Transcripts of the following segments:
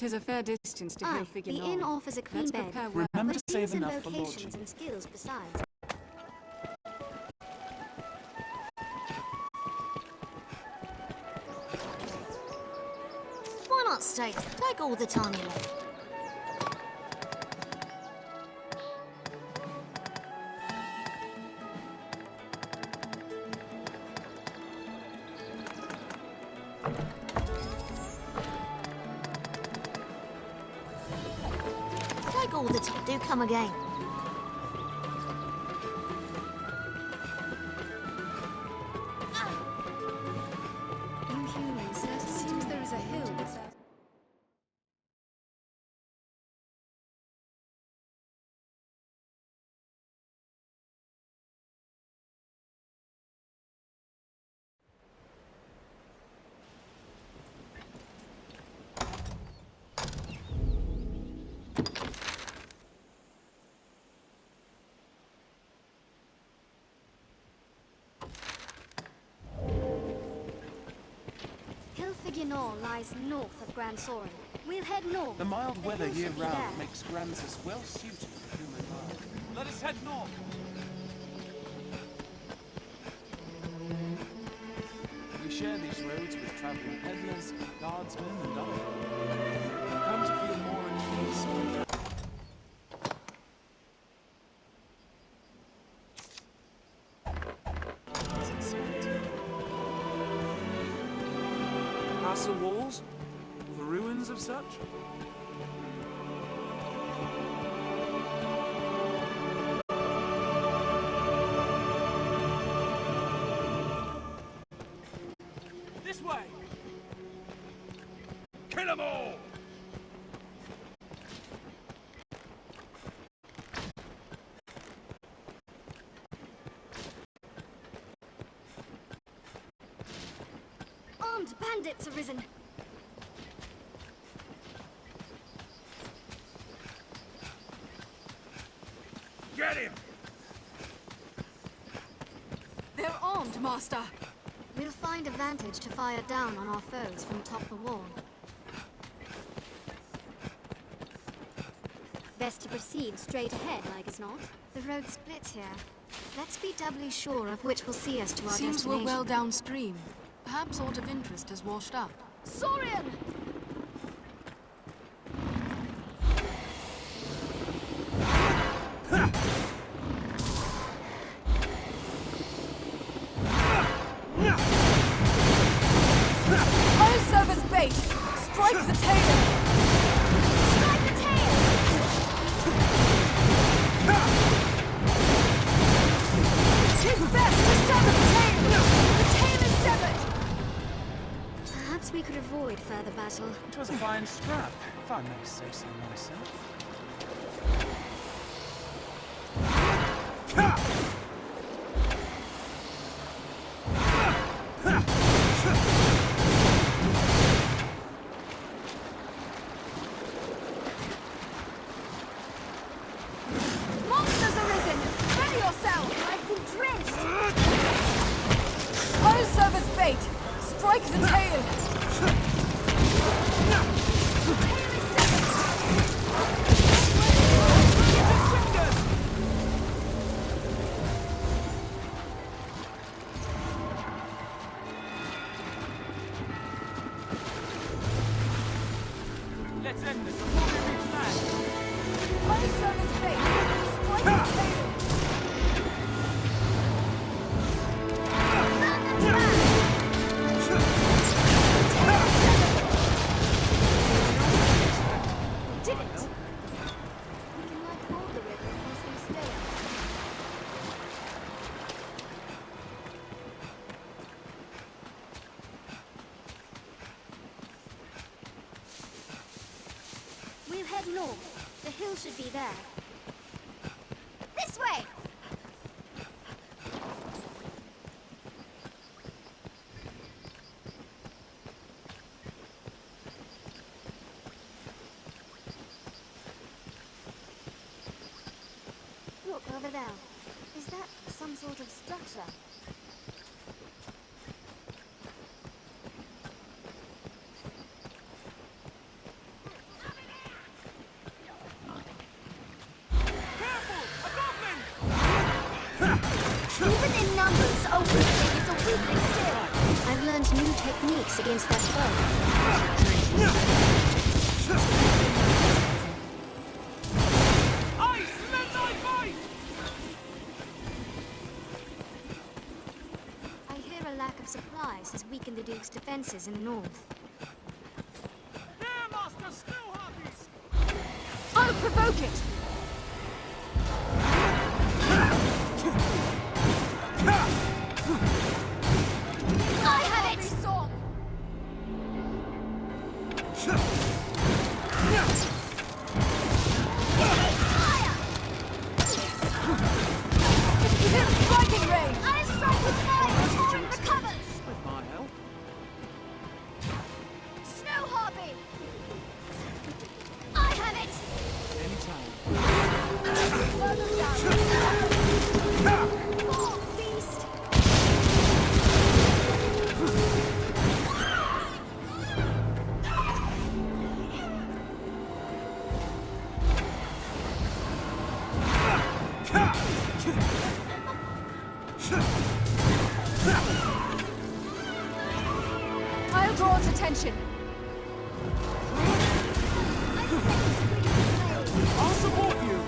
'Tis a fair distance to Hill Figure. The inn offers a clean bed. Remember to save enough for locations lodging. and skills besides. Why not stay? Take all the time you like. Take all the time. Do come again. Inhumans. It seems there is a hill without. Lies north of Grand Soren. We'll head north. The mild weather hill should be year-round there. makes Gransis well suited for human life. Let us head north. We share these roads with traveling peddlers, guardsmen, and other folk. We've come to feel more at peace. Castle walls? The ruins of such? This way! Kill 'em all! Armed bandits, Arisen. Get him! They're armed, Master. We'll find a vantage to fire down on our foes from top the wall. Best to proceed straight ahead, like as not. The road splits here. Let's be doubly sure of which will see us to our Seems destination. we're well downstream. Perhaps aught of interest has washed up. Saurian! Fire service bait! Strike the tail! Strike the tail! Tis best to sever the tail! The tail is severed! Perhaps we could avoid further battle. It was a fine scrap, if I may say so myself. Monsters arisen! Ready yourself! I've been drenched! Fire service bait! Strike the tail! The tail is severed! Let's end this before we reach land. Fire service bait! Strike the tail! Did it! We can like hold the river once we stay. We'll head north. The hill should be there. This way! Look over there. Is that some sort of structure? Even in numbers, a weakling is a weakling still. I've learned new techniques against that foe. Ice! Midnight fight! I hear a lack of supplies has weakened the Duke's defenses in the north. Here, Master Snow Harpies! I'll provoke it! I have it! Song! Within striking range! I strike with fire before it recovers! With my help. Snow Harpy! I have it! Anytime. Further down! Fall, beast! I'll draw its attention. I'll support you!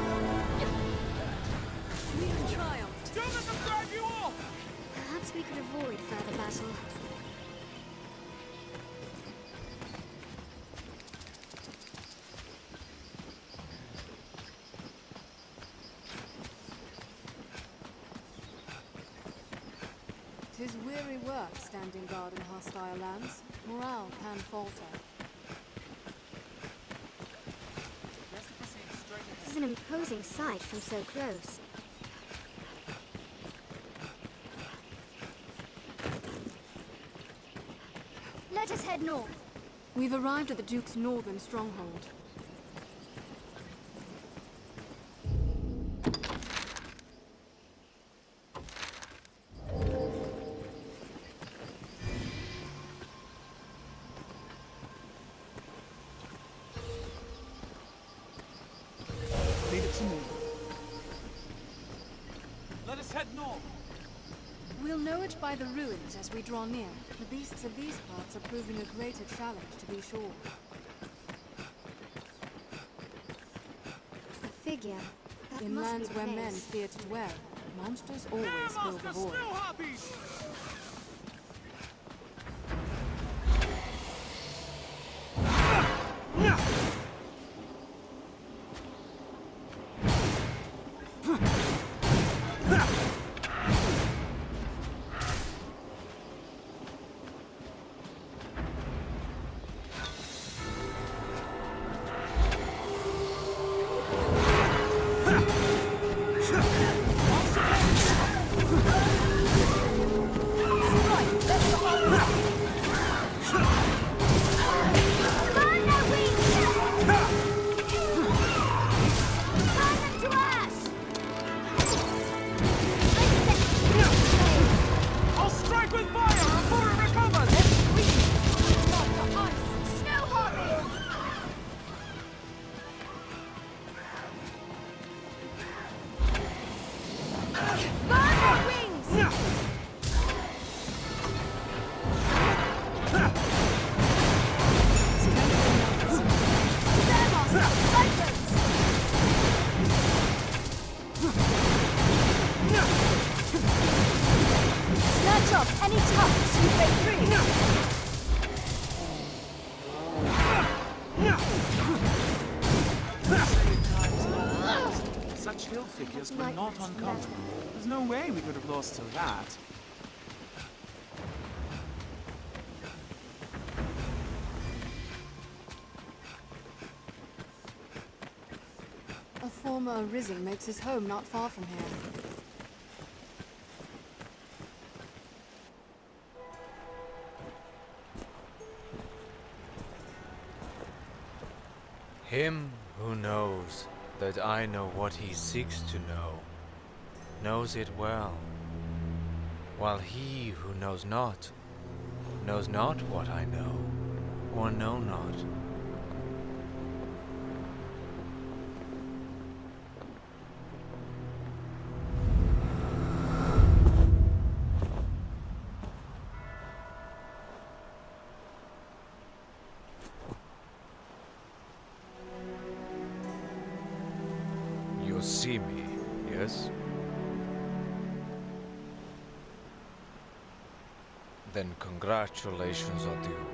We have triumphed. Don't let them drag you off! Perhaps we could avoid further battle. Tis weary work standing guard in hostile lands. Morale can falter. Best to proceed straight ahead. This is an imposing sight from so close. Let us head north. We've arrived at the Duke's northern stronghold. Leave it to me. Let us head north. We'll know it by the ruins as we draw near. The beasts of these parts are proving a greater challenge, to be sure. A figure. That In must lands be the where men case. fear to dwell, monsters Here, always fill Master the void. Snow Harpies! Burn their wings! Burn them to ash! I'll strike with fire before it recovers! Snow Harpy! Burn their wings! Snatch off any tusks you may free! Such hill figures were not uncommon. There's no way we could have lost to that. A former Arisen makes his home not far from here. Him who knows that I know what he seeks to know, knows it well, while he who knows not what I know, or know not. see me, yes? Then congratulations are due.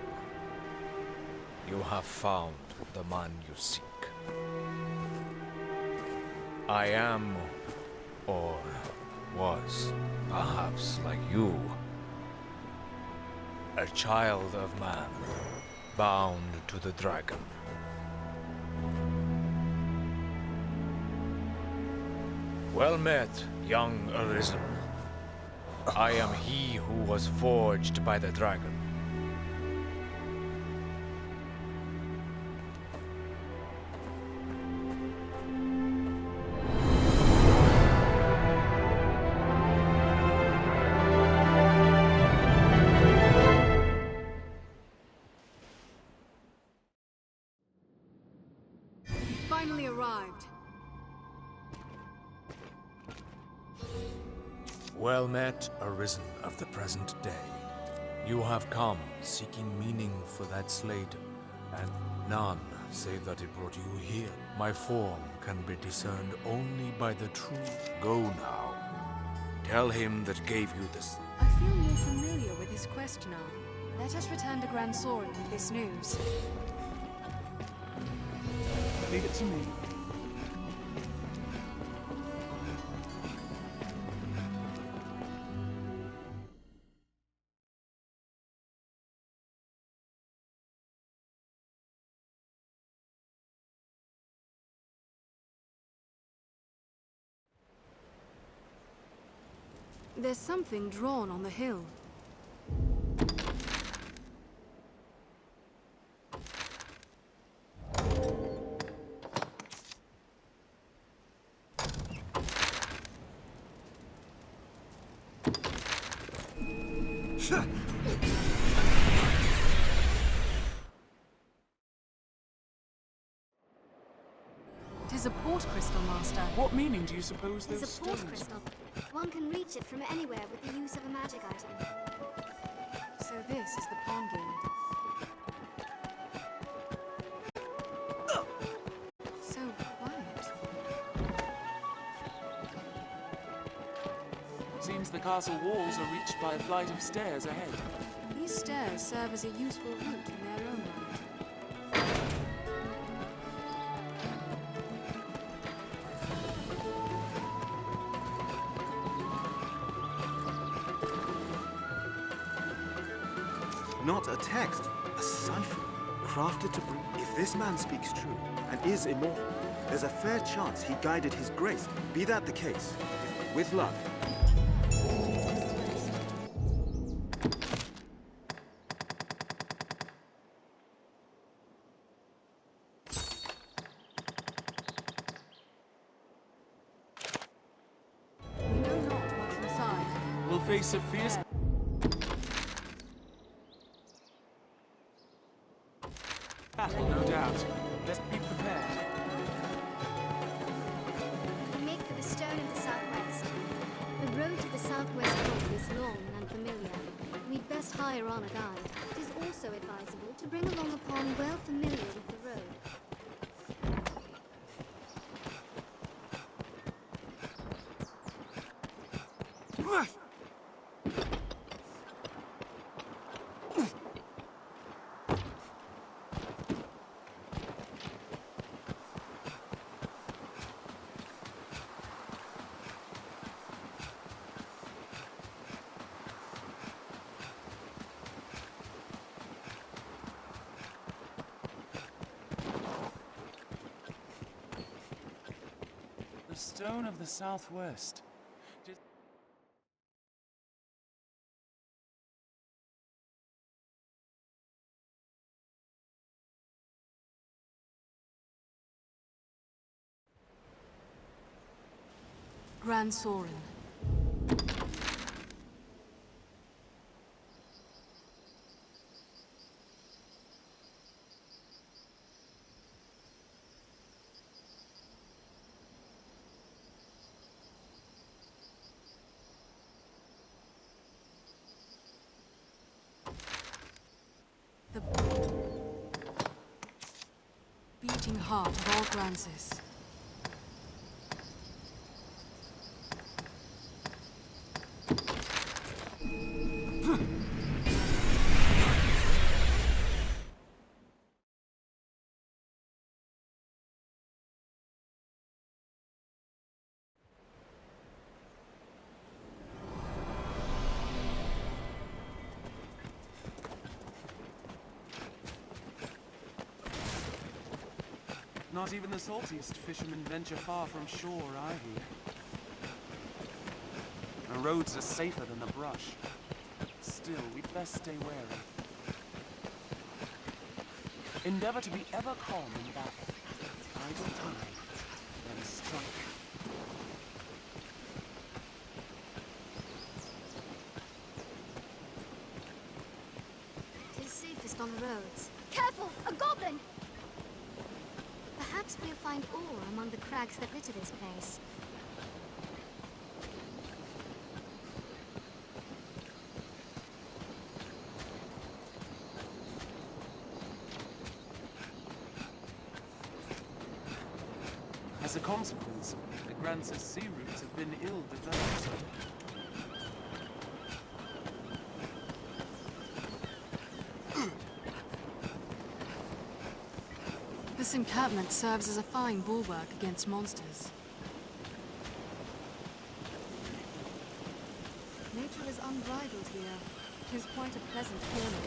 You have found the man you seek. I am, or was, perhaps like you, a child of man, bound to the dragon. Well met, young Arisen. I am he who was forged by the dragon. Finally arrived. Well met, Arisen of the present day. You have come seeking meaning for that slate, and none save that it brought you here. My form can be discerned only by the truth. Go now. Tell him that gave you this. I feel more familiar with his quest now. Let us return to Grand Soren with this news. Leave it to me. There's something drawn on the hill. Tis a port crystal, Master. What meaning do you suppose those It's a port stones? crystal. One can reach it from anywhere with the use of a magic item. So this is the Pawn Guild. So quiet. Seems the castle walls are reached by a flight of stairs ahead. These stairs serve as a useful route in their own right. Not a text, a cipher, crafted to bring... If this man speaks true, and is immortal, there's a fair chance he guided his grace. Be that the case, with luck. We know not what's inside. We'll face a fierce... battle, no doubt. Let's be prepared. We make for the stone of the southwest. The road to the southwest pole is long and unfamiliar. We'd best hire on a guide. It is also advisable to bring along a pawn well familiar with the road. The stone of the southwest. Grand Soren. The beating heart of all Grancis. Not even the saltiest fishermen venture far from shore, I hear. The roads are safer than the brush. Still, we'd best stay wary. Endeavor to be ever calm in battle. Idle time, then strike. It is safest on the roads. Careful! A goblin! Perhaps we'll find ore among the crags that litter this place. As a consequence, the Grance's sea routes have been ill developed. This encampment serves as a fine bulwark against monsters. Nature is unbridled here. 'Tis quite a pleasant corner.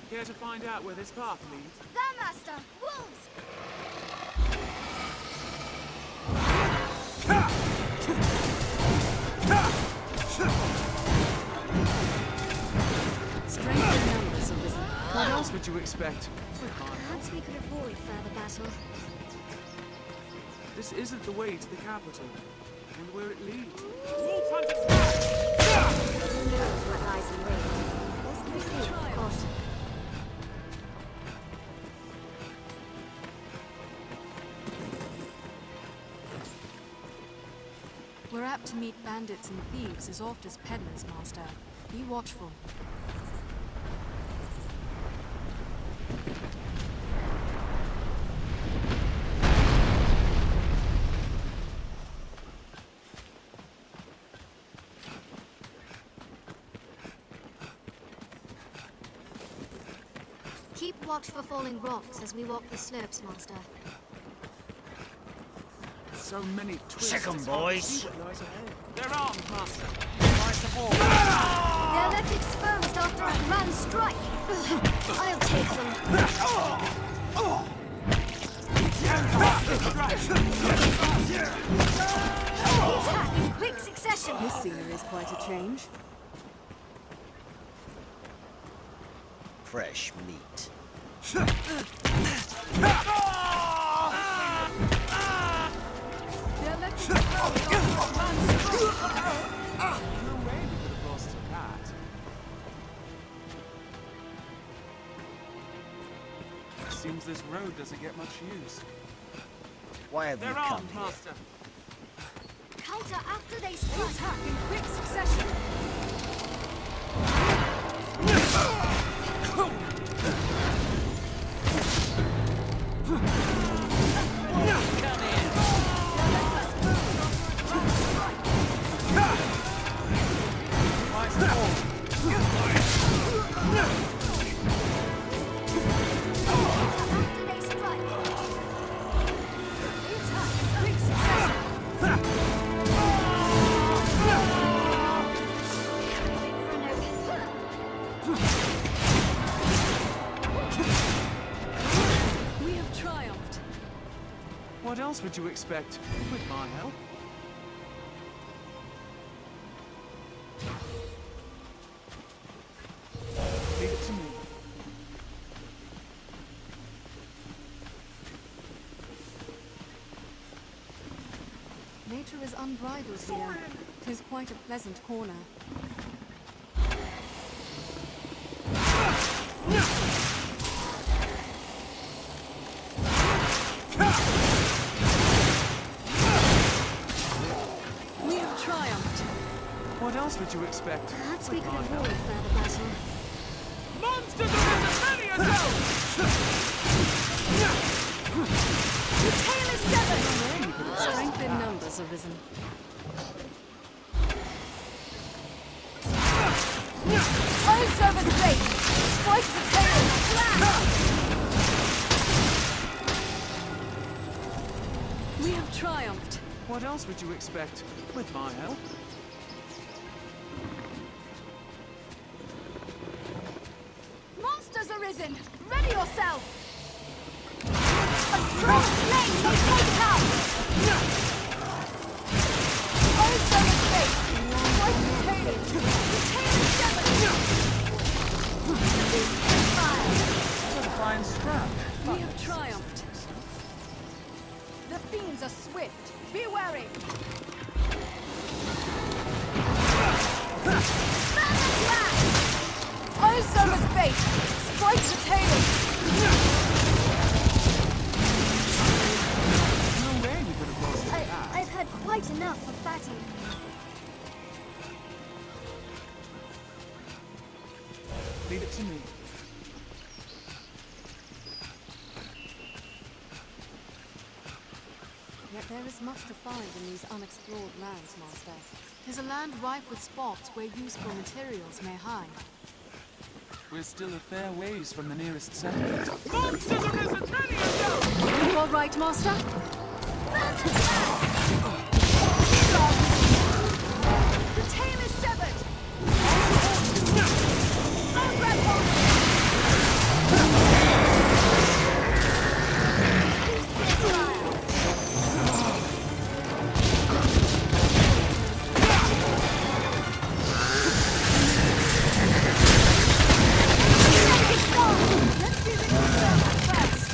Care to find out where this path leads? There, Master! Wolves! Strength in numbers, Arisen. What else would you expect? Perhaps we could avoid further battle. This isn't the way to the capital. I wonder where it leads. Who knows what lies in wait? Let's proceed with caution. We're apt to meet bandits and thieves as oft as peddlers, Master. Be watchful. Keep watch for falling rocks as we walk the slopes, Master. So many twists. Sick 'em, it's hard to boys. see what lies ahead. They're armed, Master. Rise the ball. They're left exposed after a grand strike. I'll take them. Attack in quick succession. This scenery is quite a change. Fresh meat. They're left exposed after a grand strike. No way we could have lost to that. Seems this road doesn't get much use. Why have you They're come armed, here? Master. Counter after they strike. Attack in quick succession. Rise the ball. After they strike. Attack in quick succession. We have triumphed. What else would you expect with my help? Leave it to me. Nature is unbridled here. 'Tis quite a pleasant corner. We have triumphed. What else would you expect? Perhaps we could avoid further battle. Monsters are in as many as hell! The tail is severed! Strength in numbers, Arisen. Eyes over the bait! Strike the tail! We have triumphed. What else would you expect with my help? Monsters arisen! Ready yourself! A strong flame may take out! Also in space! Strike the tail! The tail is severed! Fire! What a fine scrap. We have triumphed. The fiends are swift. Be wary! Ozoma's bait! Strike the tail! No way we could have lost that. I've had quite enough of battle. Leave it to me. Yet there is much to find in these unexplored lands, Master. 'Tis a land rife with spots where useful materials may hide. We're still a fair ways from the nearest settlement. Monsters arisen! Ready yourself! You all right, Master? The tail is severed! I'll grab hold! Let's be rid of the first!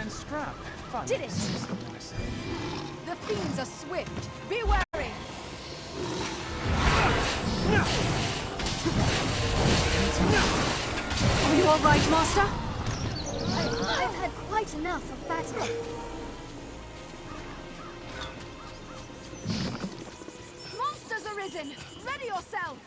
Scrap. Fun. Did it! The fiends are swift. Be wary! Are you all right, Master? I've had quite enough of battle. Monsters arisen! Ready yourself!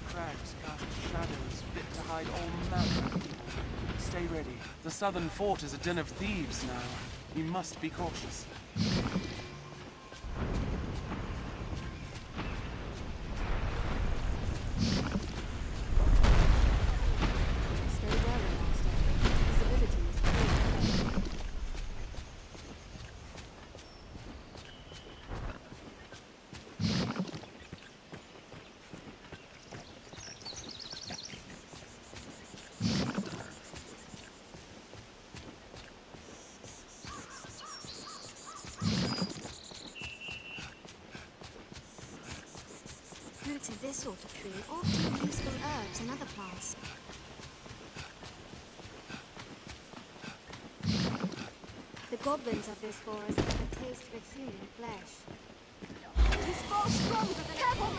Crags cast shadows fit to hide all manner of evil. Stay ready. The southern fort is a den of thieves now. We must be cautious. Stay wary, Master. Visibility is clear. Roots of this sort of tree often useful herbs and other plants. The goblins of this forest have a taste for human flesh. He's far stronger than Careful!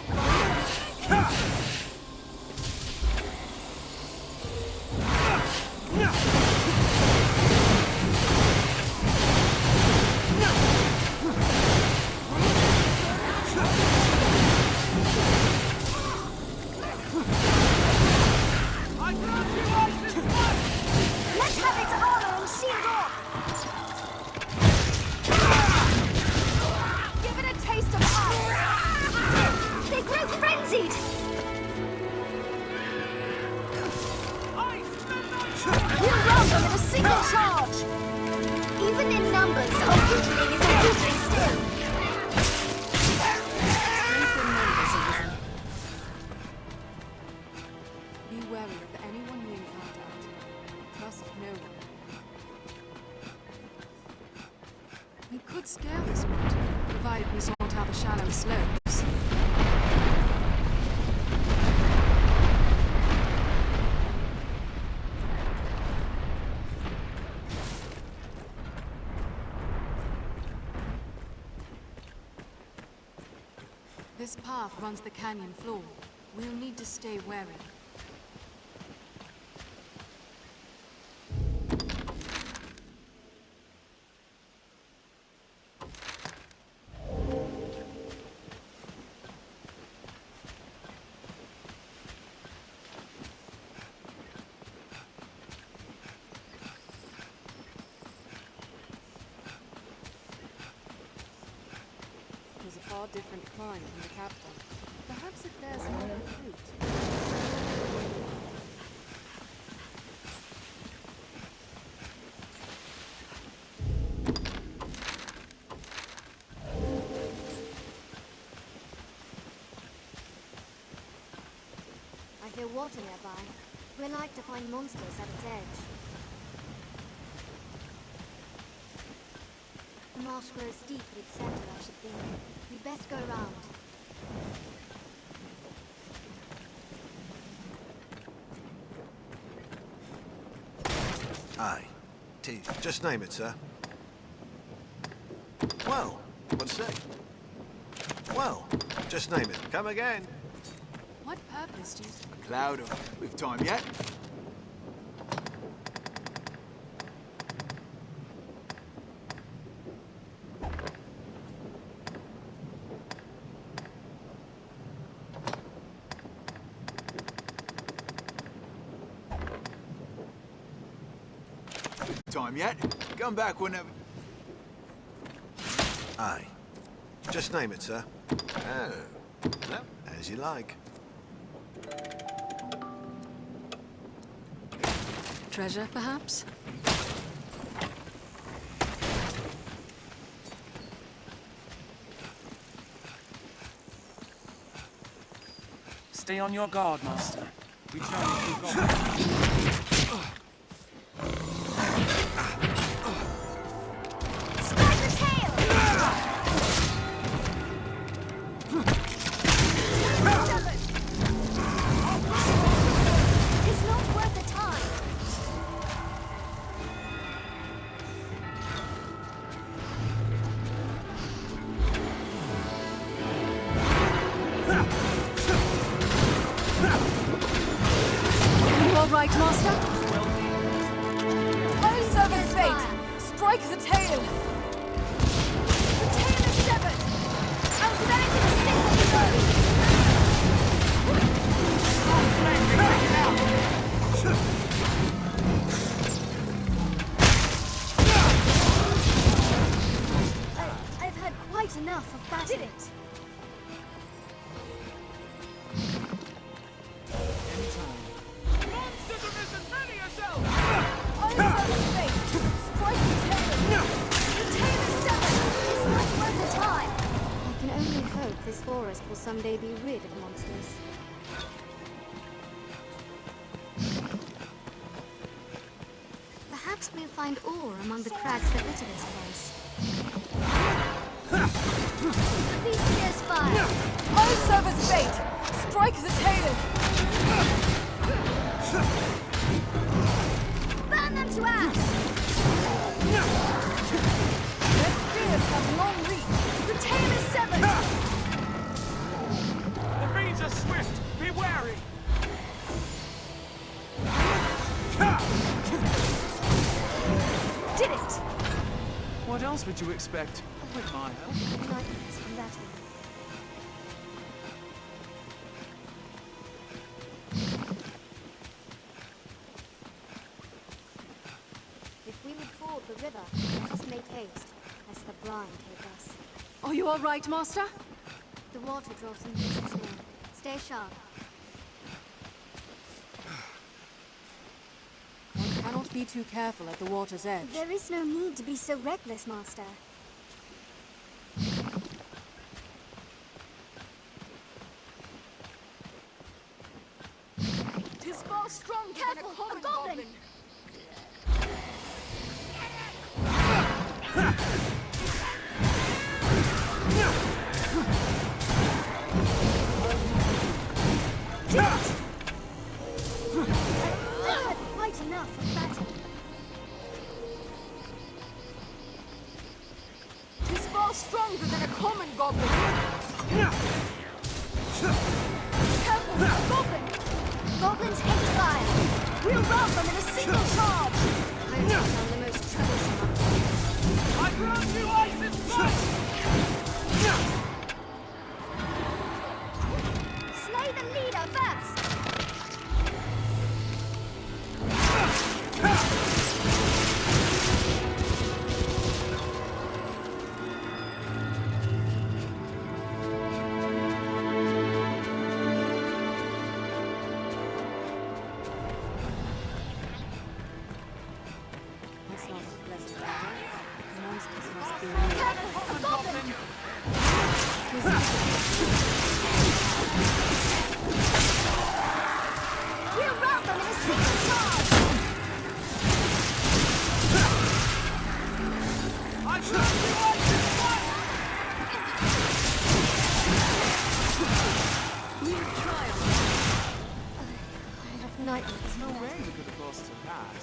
Let's have its armor and shield off! Give it a taste of ice! They grow frenzied! We'll round them in a single charge! Even in numbers, our weakling is a weakling still. out the shallow slopes. This path runs the canyon floor. We'll need to stay wary. It was a far different climb from the capital. Perhaps it bears more fruit. I hear water nearby. We like to find monsters at its edge. The marsh grows deep at its center, I should think. We'd best go around. Aye. Just name it, sir. Well, what's say? Well, just name it. Come again. What purpose do you... Cloud, with time yet? Time yet? Come back whenever. Aye. Just name it, sir. Oh. No, as you like. Treasure, perhaps? Stay on your guard, Master. We travel through Dogma. Right, Master? I serve as fate! Strike the tail! The tail is severed! I was ready to sink I've had quite enough of that. Did it? This forest will someday be rid of monsters. Perhaps we'll find ore among the crags that litter this place. The beast fears fire! I serve as bait! Strike the tail! Burn them to ash! Their spears have long reach! The tail is severed! The fiends are swift! Be wary! Did it! What else would you expect? With my help. Nightmares from that one. If we would ford the river, let us make haste, lest the brine take us. Are you all right, Master? The water draws some beasts near. Stay sharp. One cannot be too careful at the water's edge. There is no need to be so reckless, Master. Tis far stronger than a common goblin! Careful, a goblin! Goblins hate fire! We'll rout them in a single charge! I have found the most troublesome of them. I grant you ice and fire! Slay the leader first! That's not a pleasant matter. Monsters must be Careful, a goblin! We'll rout them in a single charge! I grant you ice and fire! We've triumphed. I have nightmares. No way we could have lost to that.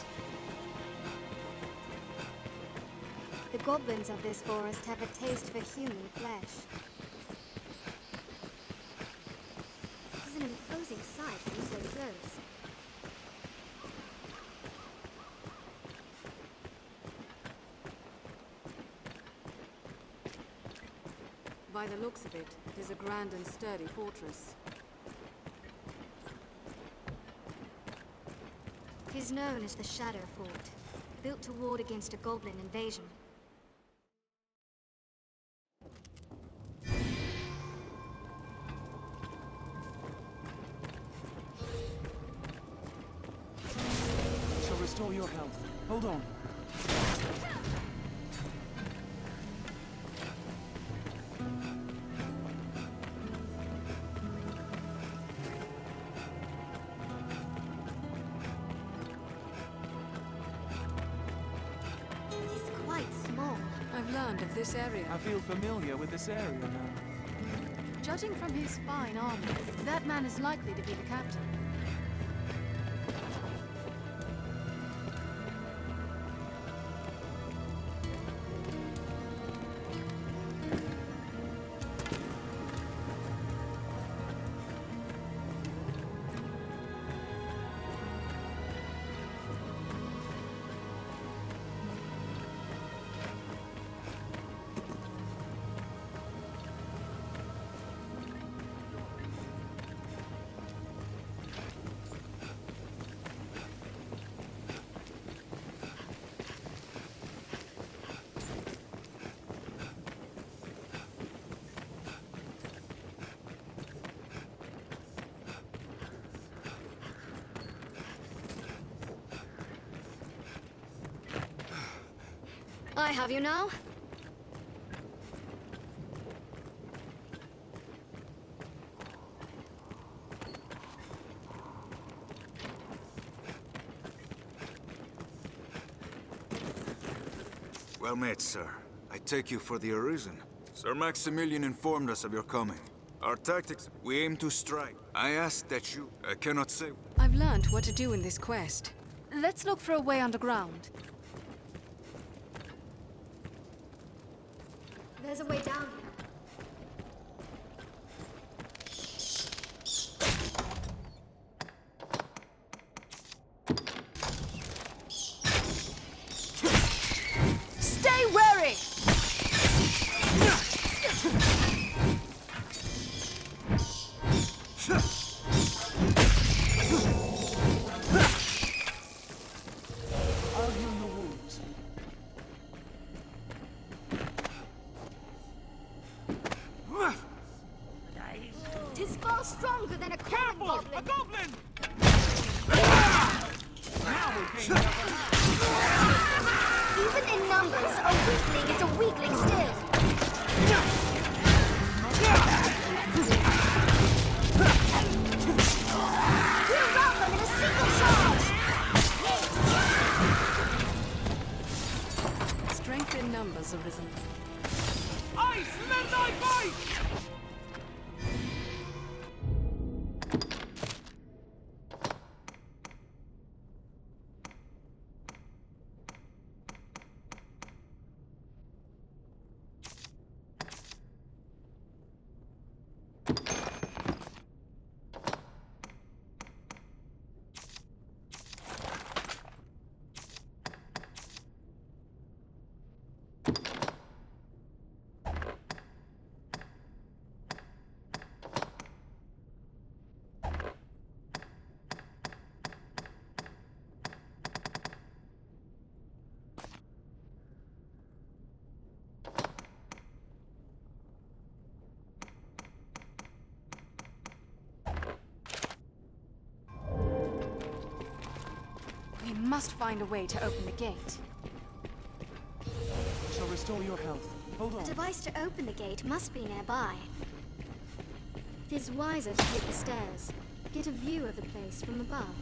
The goblins of this forest have a taste for human flesh. It is an imposing sight from so close. By the looks of it, it is a grand and sturdy fortress. It is known as the Shadow Fort, built to ward against a goblin invasion. I shall restore your health. Hold on. It is quite small. I've learned of this area. I feel familiar with this area now. Judging from his fine armor, that man is likely to be the captain. I have you now. Well met, sir. I take you for the Arisen. Sir Maximilian informed us of your coming. Our tactics, we aim to strike. I ask that you... I cannot say... I've learned what to do in this quest. Let's look for a way underground. There's a way down here. Stay wary! I'll heal your wounds. Tis far stronger than a common goblin. A goblin! Even in numbers, a weakling is a weakling still. We'll rout them in a single charge. Strength in numbers, Arisen. Ice, let thy bite! must find a way to open the gate. I shall restore your health. Hold The on. device to open the gate must be nearby. It is wiser to take the stairs. Get a view of the place from above.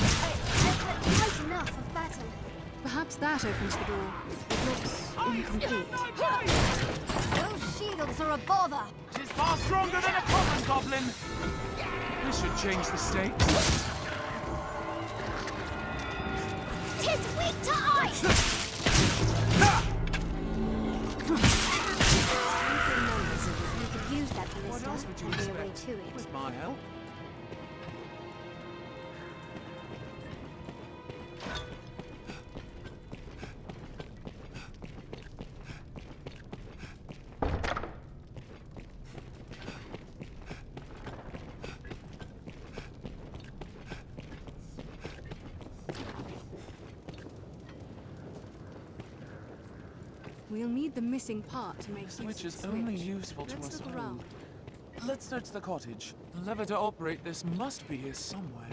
Quite enough of battle. Perhaps that opens the door. It looks incomplete. Those shields are a bother. She's far stronger than a common goblin. We should change the stakes. Tis weak to ice! You could use that What else ballista would you and be a way expect? to it. With my help? We'll need the missing part to make use of Which the is switch. only useful to Let's us look all. around. Let's search the cottage. The lever to operate this must be here somewhere.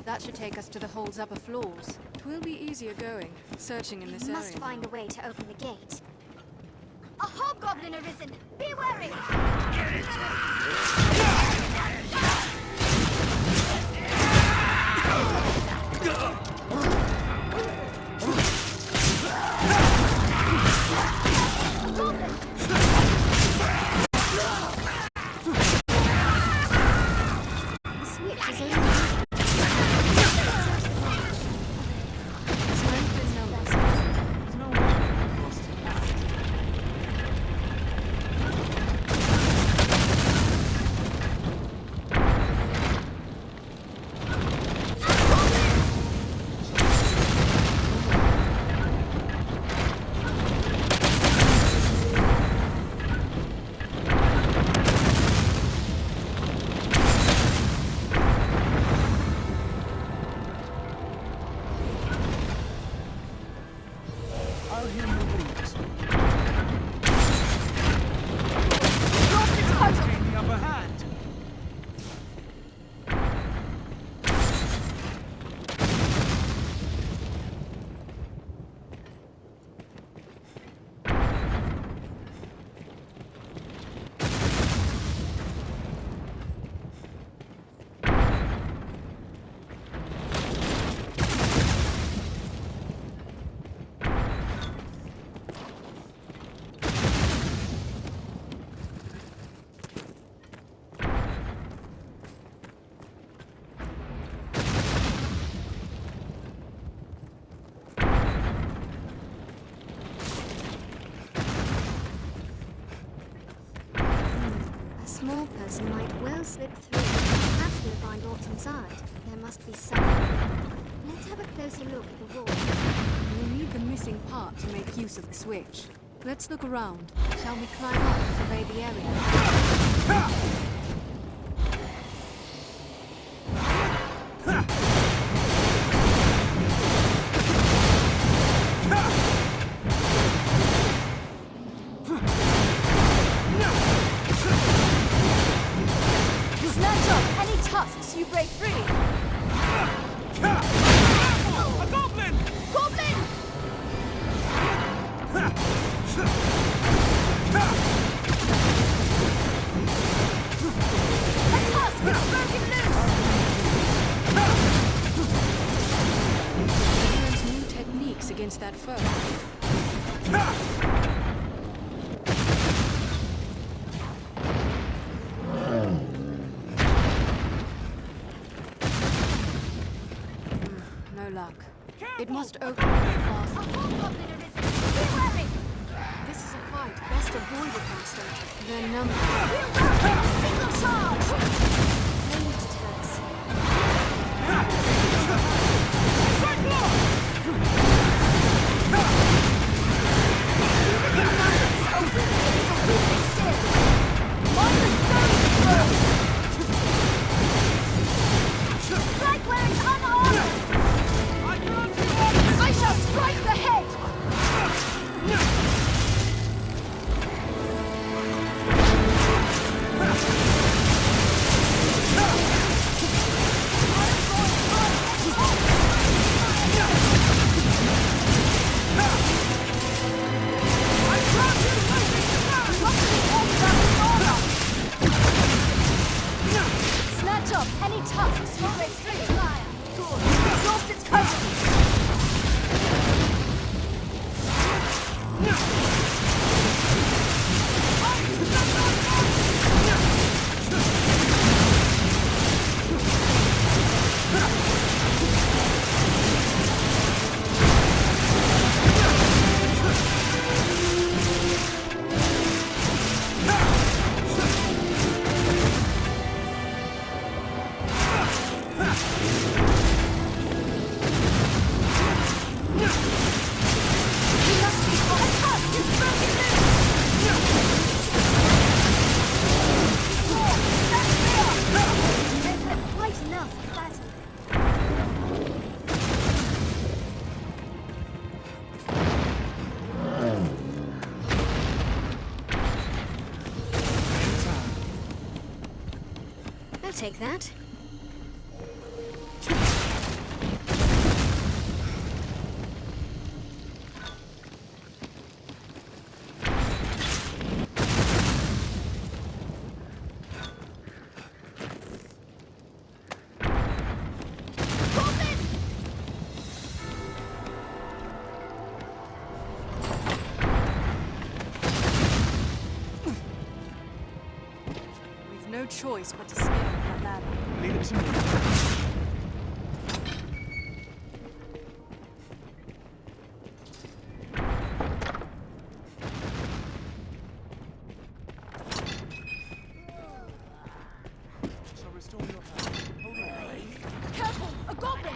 That should take us to the hole's upper floors. It will be easier going, searching in this We area. must find a way to open the gate. A hobgoblin arisen! Be wary! A goblin! The switch is open. Strength in numbers. There's no way we've lost it. I'll hear your boots. Gain the upper hand. A small person might well slip through. Perhaps we'll find Autumn's side. There must be something. Let's have a closer look at the wall. We'll need the missing part to make use of the switch. Let's look around. Shall we climb up and survey the area? Snatch off any tusks you break free! A goblin! Goblin! A tusk is broken loose! He learns new techniques against that foe. No luck. It must open very fast. Hobgoblin Arisen! Be wary! This is a fight. Best avoid it, Master. Their number. We'll welcome a single charge! Ranged attacks. Strike where it's unarmed! I shall strike the head! Snatch up any tusks for its free fire! Exhaust its cover! Quite enough of battle. I'll take that. We've no choice but to scale that ladder. Leave it to me. Shall restore your health. Hold on. Careful! A goblin!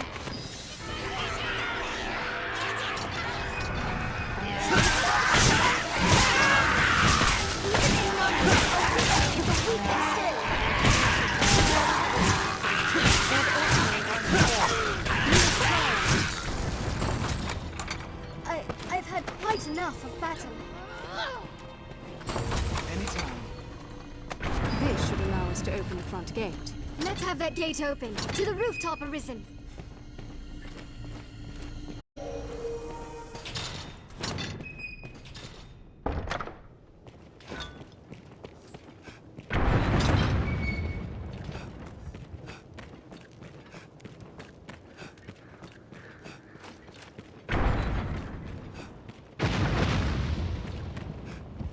I've had quite enough of battle. Anytime. This should allow us to open the front gate. Let's have that gate open. To the rooftop, Arisen.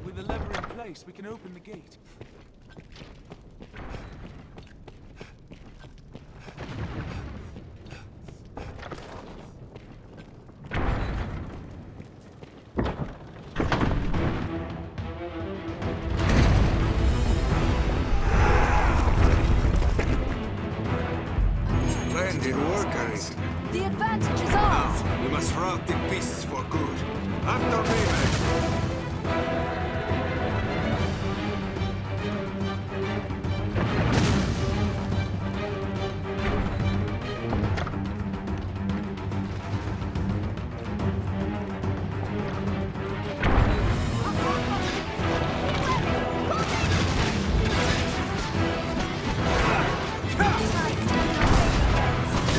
With the lever in place, we can open the gate. Splendid work, Arisen. The advantage is ours. Now, we must rout the beasts for good. After me, men.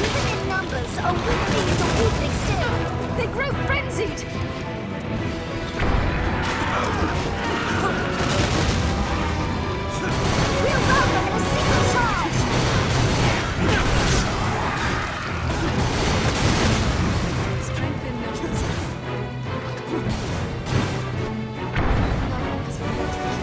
Even in numbers, a weakling is a weakling still. They grow frenzied. We'll rout them in a single charge. Strength in numbers. Splendid.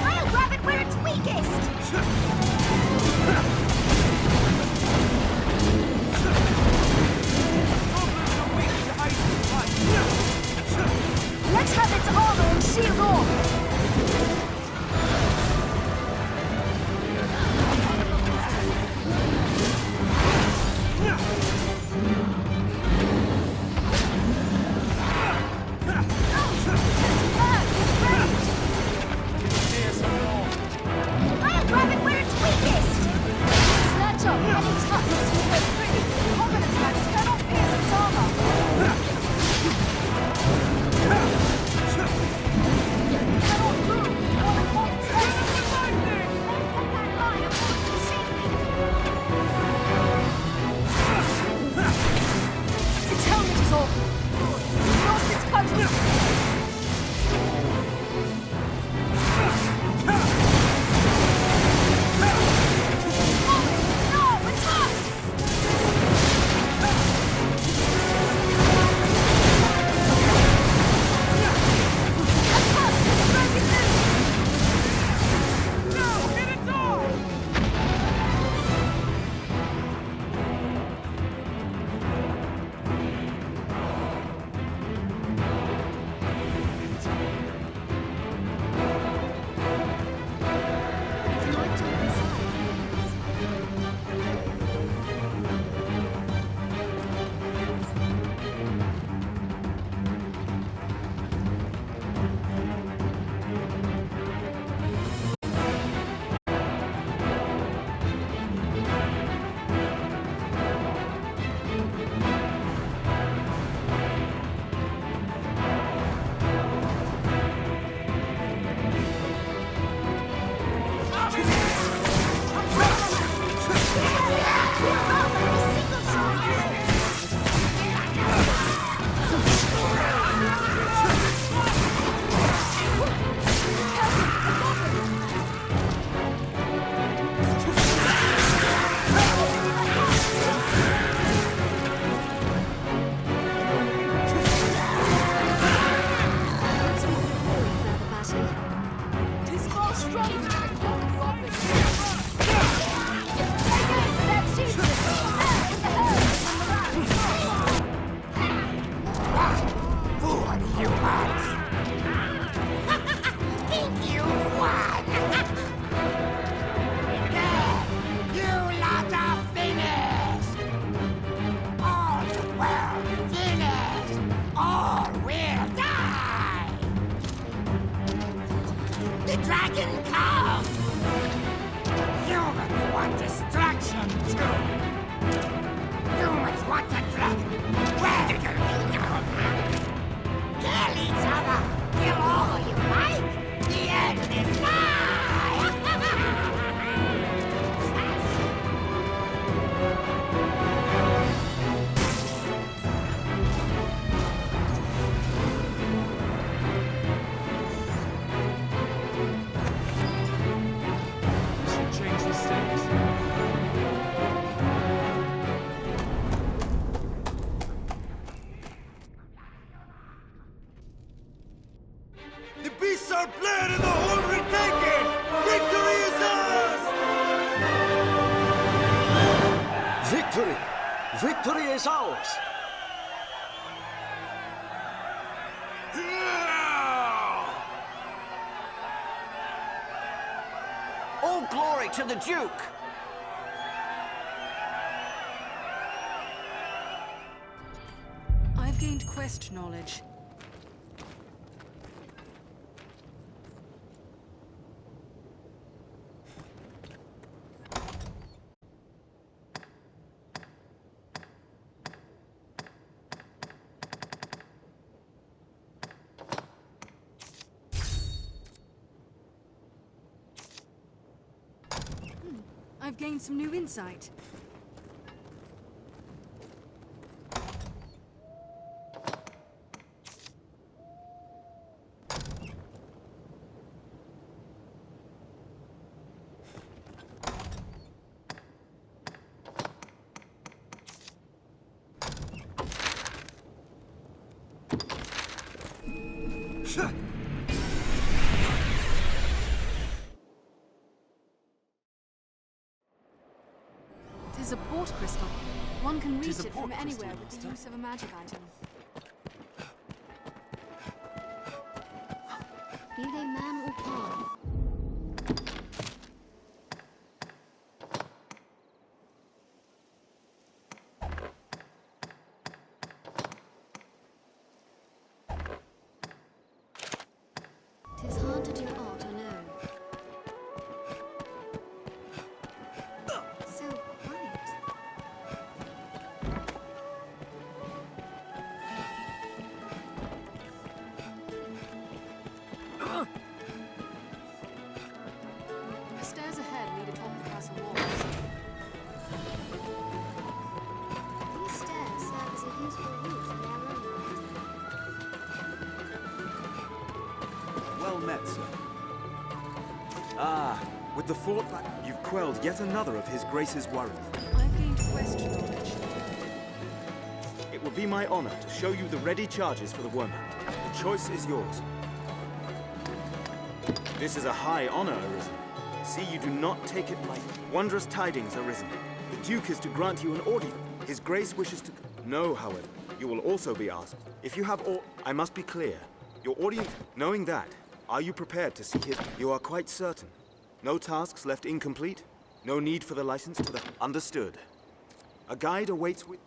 I'll grab it where it's weakest! Let's have its armor and shield off! I'll grab it where it's weakest! Snatch up any tusks you get free! Common attacks cannot pierce its armor! Cannot move! One test! Get that line of wood shaking! Its helmet is off! It's lost its cudgel! No, it's us! Victory! Victory is ours! All glory to the Duke! I've gained quest knowledge. I've gained some new insight. Tis a port crystal. One can reach Tis a it from port anywhere crystal, with the Master. use of a magic item. Be they man or pawn. Tis hard to do art alone. So quiet. The stairs ahead lead atop the castle walls. These stairs serve as a useful route in their own right. Well met, sir. Ah, with the fort back, you've quelled yet another of His Grace's worries. I've gained quest knowledge. It will be my honor to show you the ready charges for the worm. The choice is yours. This is a high honor, Arisen. See, you do not take it lightly. Wondrous tidings, Arisen. The Duke is to grant you an audience. His Grace wishes to... Know, however, you will also be asked. If you have all... I must be clear. Your audience... Knowing that, are you prepared to see his... You are quite certain. No tasks left incomplete? No need for the license to the... Understood. A guide awaits with...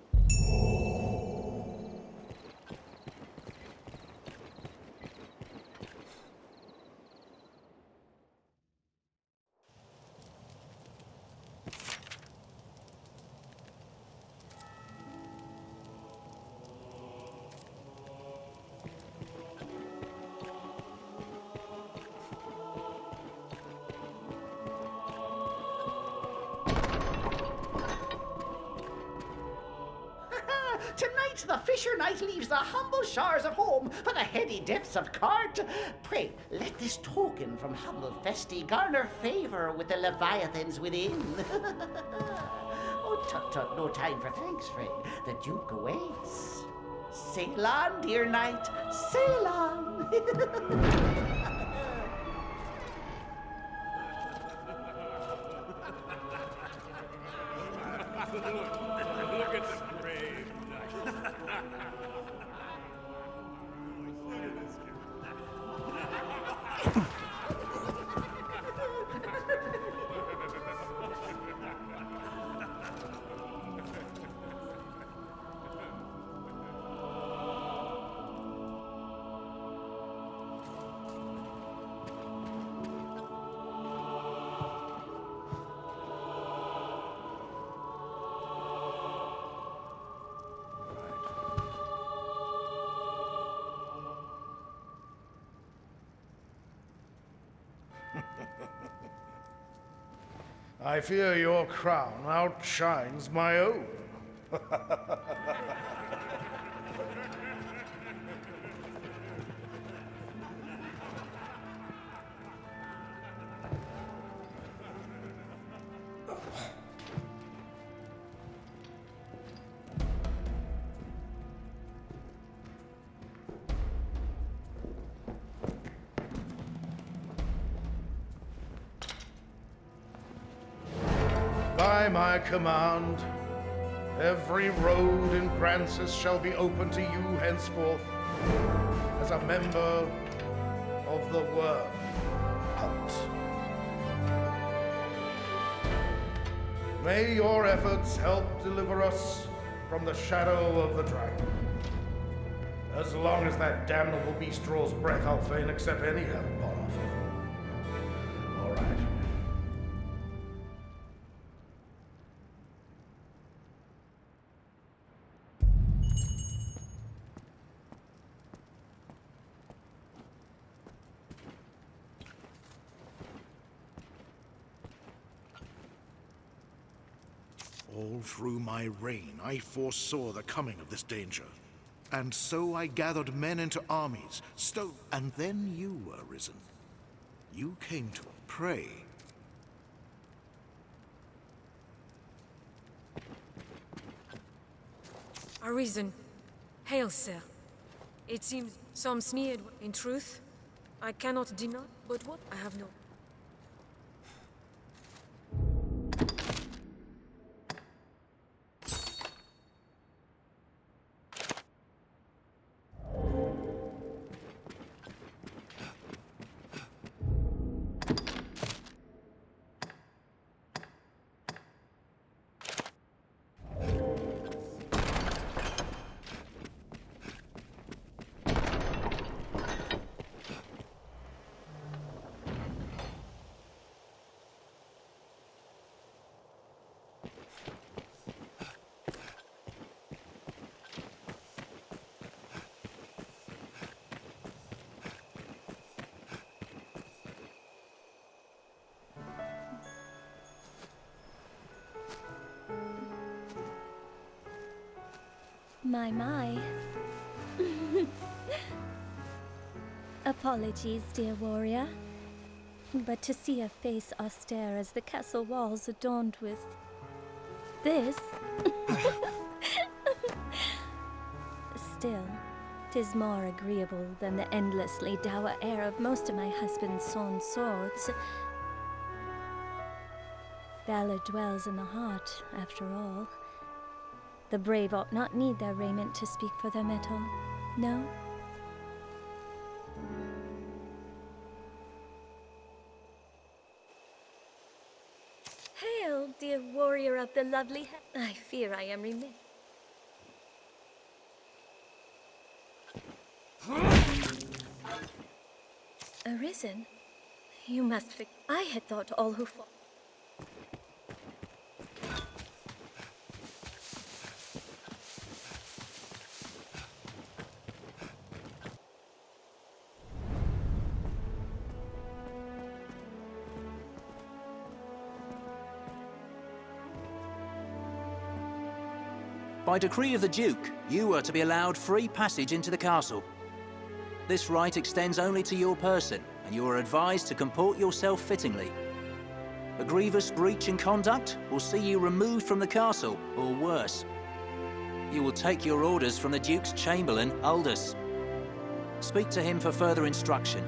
Tonight the fisher knight leaves the humble shores of home for the heady depths of Cart. Pray, let this token from humble Festi garner favour with the leviathans within. Oh, tut tut, no time for thanks, friend. The Duke awaits. Sail on, dear knight, sail on. Look at the brave knight. I fear your crown outshines my own. By my command, every road in Francis shall be open to you henceforth as a member of the Worm Hunt. May your efforts help deliver us from the shadow of the dragon. As long as that damnable beast draws breath, I'll fain accept any help on offer. All right. All through my reign, I foresaw the coming of this danger. And so I gathered men into armies, and then you, Arisen. You came to pray. Arisen. Hail, sir. It seems some sneered. In truth, I cannot deny, but what I have no. My. Apologies, dear warrior. But to see a face austere as the castle walls adorned with this... Still, 'tis more agreeable than the endlessly dour air of most of my husband's sawn swords. Valor dwells in the heart, after all. The brave ought not need their raiment to speak for their mettle, no? Hail, dear warrior of the lovely I fear I am remiss. Arisen? You must I had thought all who fought. By decree of the Duke, you are to be allowed free passage into the castle. This right extends only to your person, and you are advised to comport yourself fittingly. A grievous breach in conduct will see you removed from the castle, or worse. You will take your orders from the Duke's Chamberlain, Aldous. Speak to him for further instruction.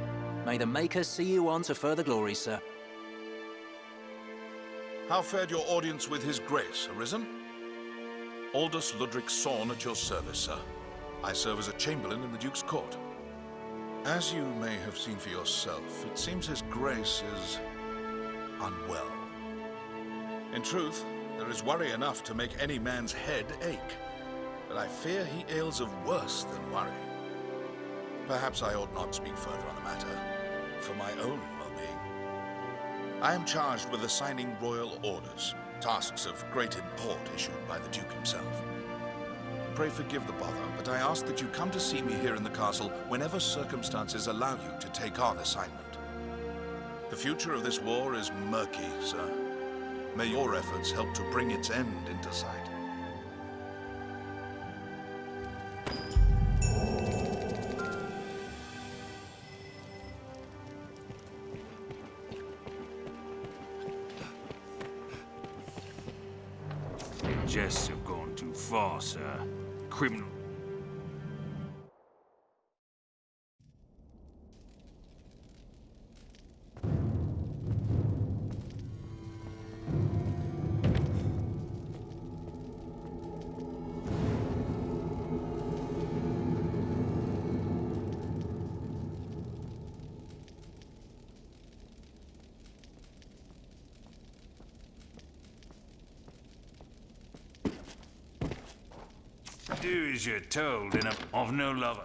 May the Maker see you on to further glory, sir. How fared your audience with His Grace, Arisen? Aldous Ludric Sorn at your service, sir. I serve as a Chamberlain in the Duke's court. As you may have seen for yourself, it seems His Grace is unwell. In truth, there is worry enough to make any man's head ache. But I fear he ails of worse than worry. Perhaps I ought not speak further on the matter, for my own well-being. I am charged with assigning royal orders, tasks of great import issued by the Duke himself. Pray forgive the bother, but I ask that you come to see me here in the castle whenever circumstances allow you to take on assignment. The future of this war is murky, sir. May your efforts help to bring its end into sight. Your jests have gone too far, sir. Criminal. Do as you're told, and of no lover.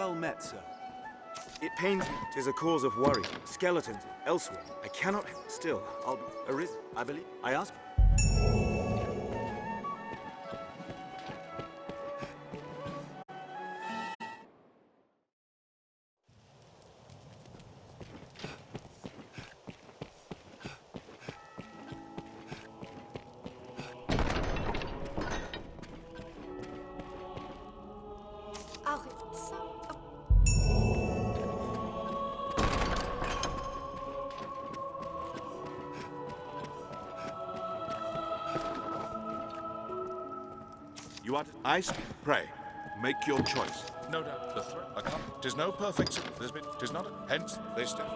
Well met, sir. It pains me. 'Tis a cause of worry. Skeletons elsewhere. I cannot. Still, I'll be Arisen, I believe. I ask. You are. I speak. Pray, make your choice. No doubt the threat. A come. 'Tis no perfect. There's been. 'Tis not. Hence, they still.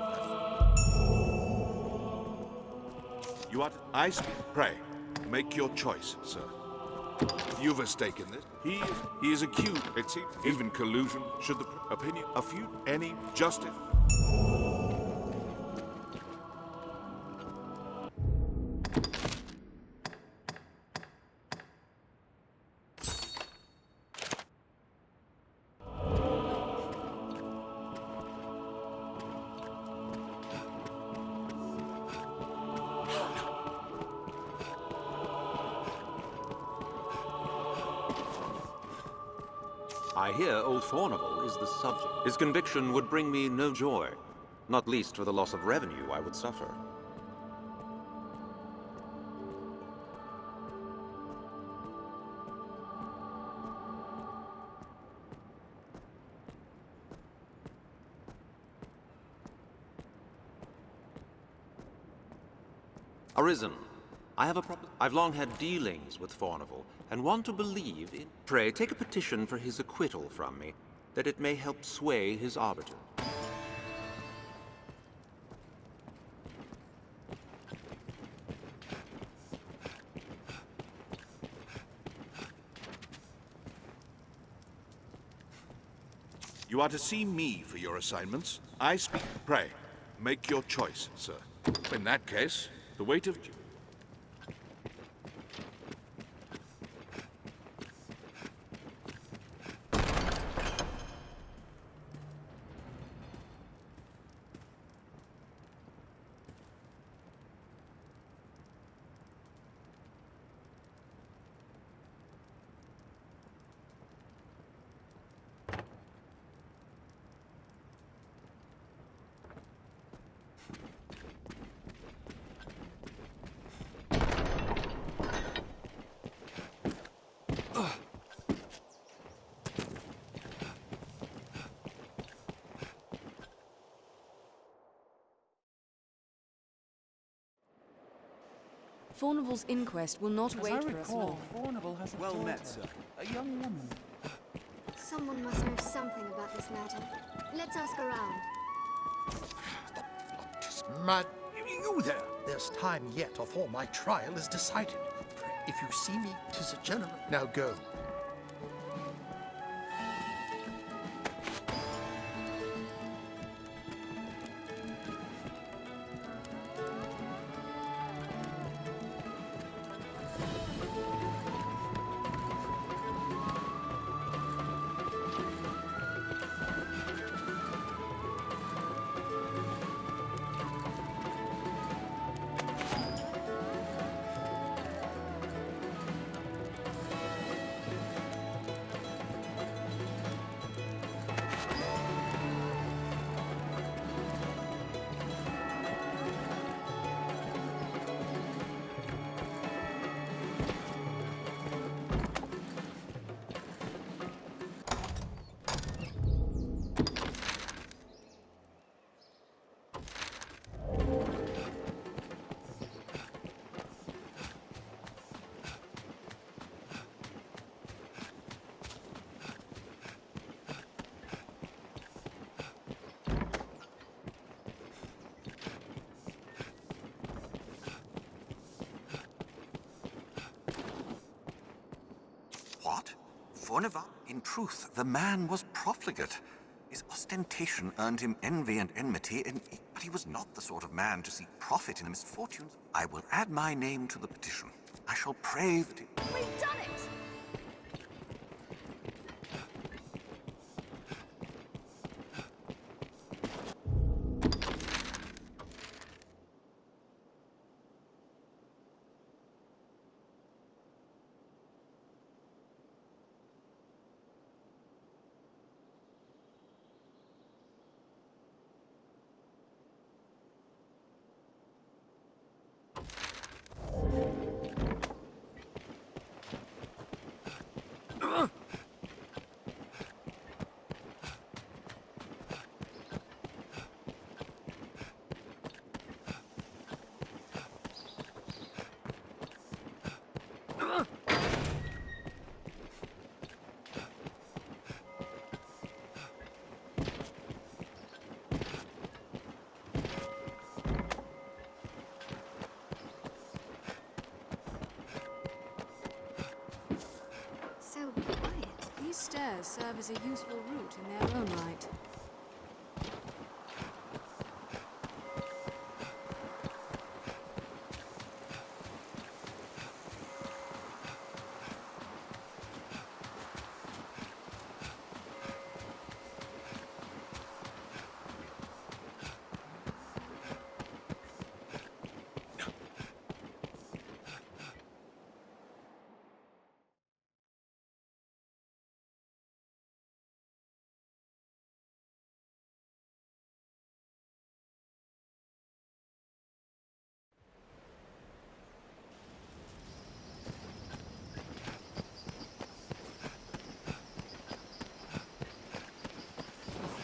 You are. I speak. Pray, make your choice, sir. You've mistaken this. He is accused. It seems even collusion. Should the opinion a few any justice. I hear old Fornival is the subject. His conviction would bring me no joy, not least for the loss of revenue I would suffer. Arisen, I've long had dealings with Fornival, and want to believe in... Pray, take a petition for his acquittal from me, that it may help sway his arbiter. You are to see me for your assignments. I speak. Pray, make your choice, sir. In that case, the weight of... Fornival's inquest will not wait for us long. Fornival has a Well daughter, met, sir. a young woman. Someone must know something about this matter. Let's ask around. Tis mad. You there! There's time yet afore my trial is decided. If you see me, 'tis a gentleman. Now go. What? Fornival? In truth, the man was profligate. His ostentation earned him envy and enmity, but he was not the sort of man to seek profit in the misfortunes. I will add my name to the petition. I shall pray that it... We've done it! pillars serve as a useful route in their own right.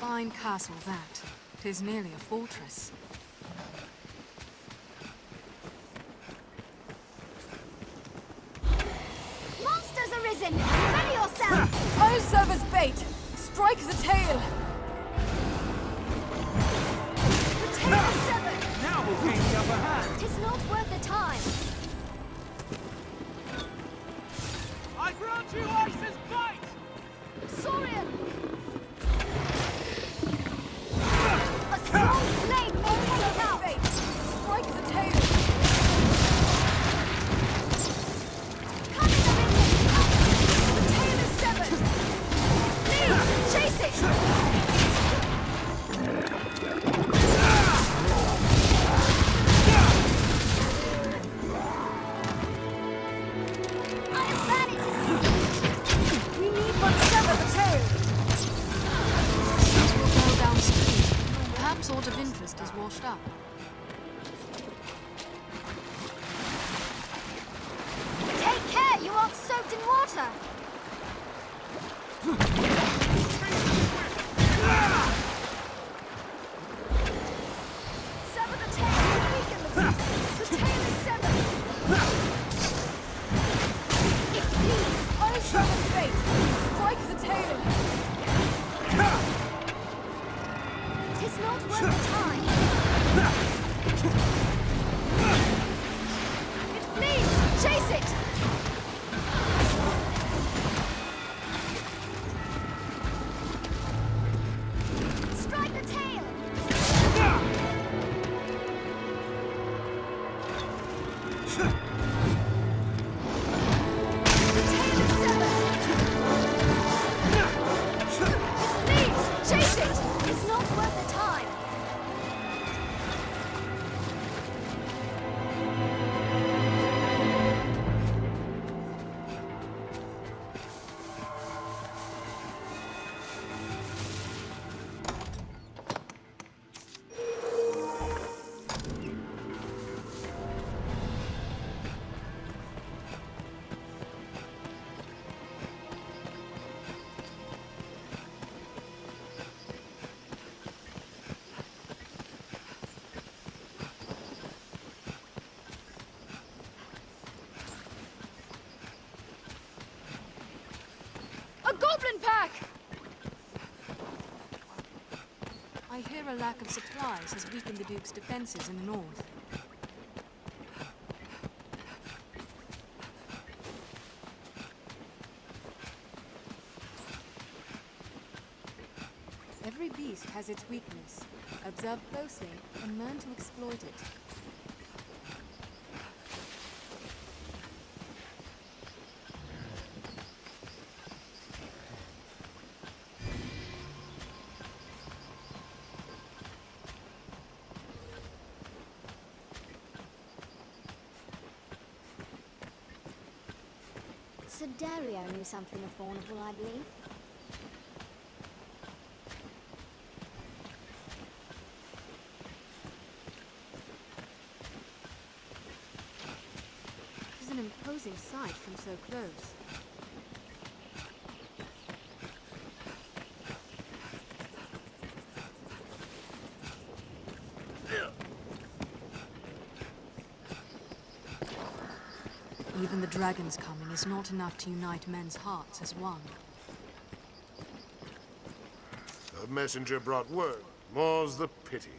Fine castle, that. 'Tis nearly a fortress. Monsters arisen! Ready yourself! I'll serve as bait! Strike the tail! The tail is severed! Now we'll gain the upper hand! 'Tis not worth the time! I grant you Ice's bite! Saurian! A strong blade will take it out! Strike the tail! Come in the minion! The tail is severed! Please, chase it! I am ready to see! We need but sever the tail! These will go downstream. Perhaps aught of interest is washed up. Take care, you aren't soaked in water! Sever the tail and weaken the beast! The tail is severed! It bleeds! I'll serve as bait! Strike the tail! Tis not worth the time! It flees! Chase it! Strike the tail! The tail is severed! It flees! Chase it! It's not worth the time! A goblin pack! I hear a lack of supplies has weakened the Duke's defenses in the north. Every beast has its weakness. Observe closely and learn to exploit it. Sir Dario knew something of Fawnable, I believe. It is an imposing sight from so close. Even the dragon's coming is not enough to unite men's hearts as one. A messenger brought word. More's the pity.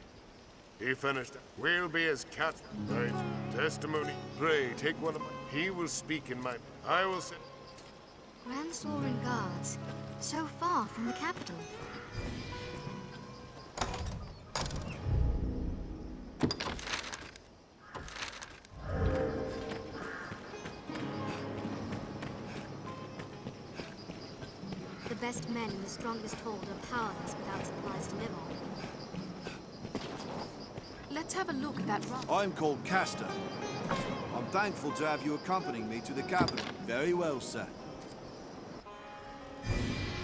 He finished. We'll be as cat. Right. Testimony. Pray, take one of my. He will speak in my. I will say. Grand Sovereign Guards. So far from the capital. The best men in the strongest hold are powerless without supplies to live on. Let's have a look at that rock. I'm called Castor. I'm thankful to have you accompanying me to the capital. Very well, sir.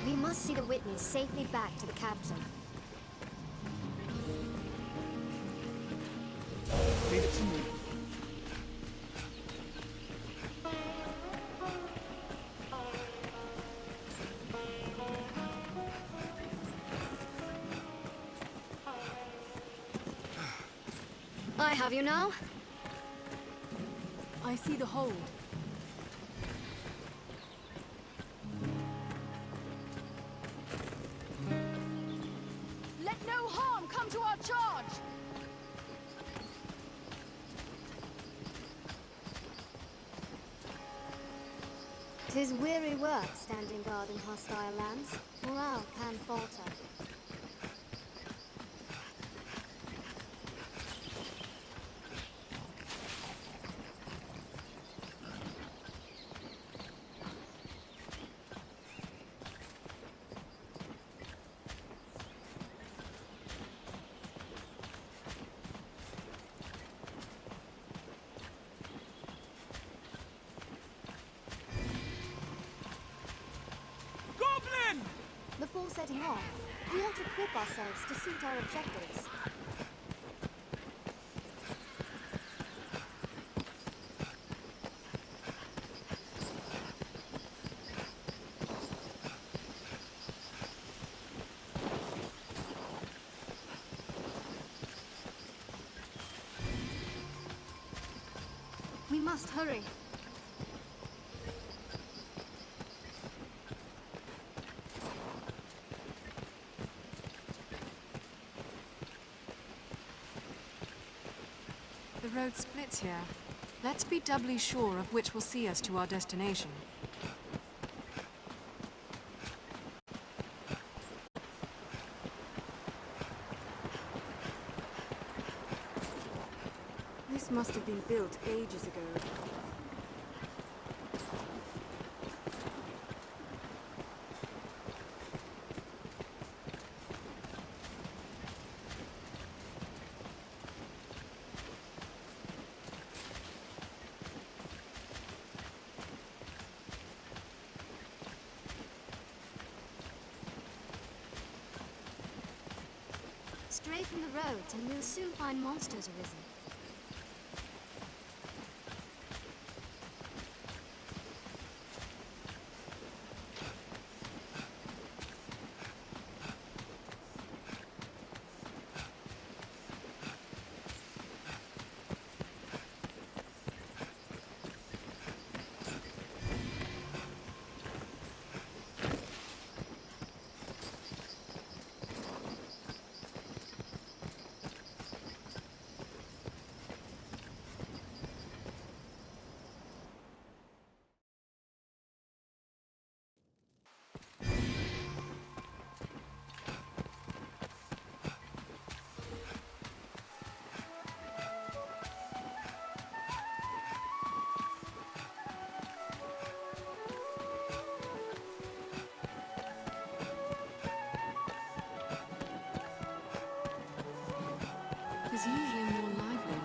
We must see the witness safely back to the capital. Leave it to me. I have you now. I see the hold. Let no harm come to our charge! 'Tis weary work standing guard in hostile lands. Morale can falter. Before setting off, we ought to equip ourselves to suit our objectives. We must hurry. The road splits here. Let's be doubly sure of which will see us to our destination. This must have been built ages ago. Stray from the roads and we'll soon find monsters arisen. It's usually more lively.